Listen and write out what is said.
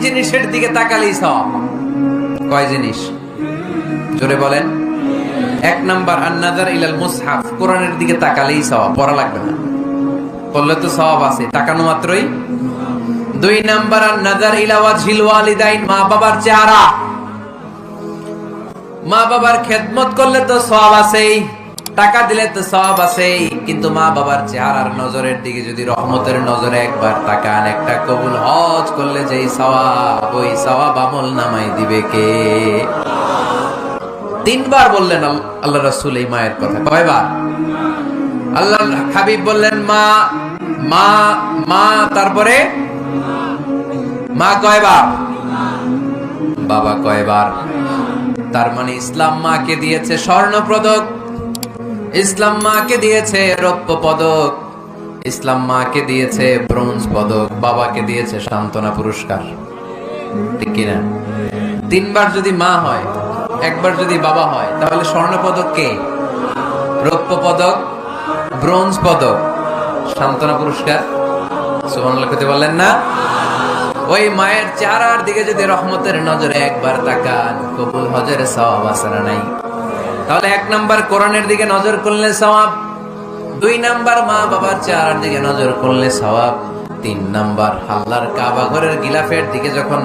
জিনিসের দিকে তাকালেই সওয়াব। কয় জিনিস? জোরে বলেন। এক নাম্বার আন-নাযার ইলাল মুসহাফ, কোরআনের দিকে তাকালেই সওয়াব, পড়া লাগবে না, পড়লে তো সওয়াব আছে, তাকানো মাত্রই। দুই নাম্বার আন-নাযার ইলা ওয়াজহিল ওয়ালিদাইন, মা বাবার চেহারা, মা বাবার খেদমত করলে তো সওয়াব আছেই, টাকা দিলে তো সওয়াব আছেই, কিন্তু মা বাবার চেহারার নজরের দিকে যদি রহমতের নজরে একবার তাকান, একটা কবুল হজ করলে যেই সওয়াব, ওই সওয়াব আমল নামাই দিবে কে? তিনবার বললেন আল্লাহ রাসূল এই মায়ের কথা। কয়বার? আল্লাহ হাবিব বললেন মা মা মা, তারপরে মা কয়বার? বাবা কয়বার? তার মানে ইসলাম মাকে দিয়েছে স্বর্ণ পদক, ইসলাম মাকে দিয়েছে রৌপ্য পদক, ইসলাম মাকে দিয়েছে ব্রোঞ্জ পদক, বাবাকে দিয়েছে সান্ত্বনা পুরস্কার। ঠিক কিনা? তিনবার যদি মা হয়, একবার যদি বাবা হয়, তাহলে স্বর্ণ পদক কে? রৌপ্য পদক, ব্রোঞ্জ পদক, সান্ত্বনা পুরস্কার। সুবহানাল্লাহ কইতে বললেন না? ওই মায়ের চেহারার দিকে যদি রহমতের নজরে একবার তাকান, কবুল হজের সওয়াব আছে না নাই? তাহলে এক নাম্বার কোরআনের দিকে নজর করলে সওয়াব, দুই নাম্বার মা বাবার চেহারার দিকে নজর করলে সওয়াব, তিন নাম্বার আল্লাহর কাবা ঘরের গিলাফের দিকে যখন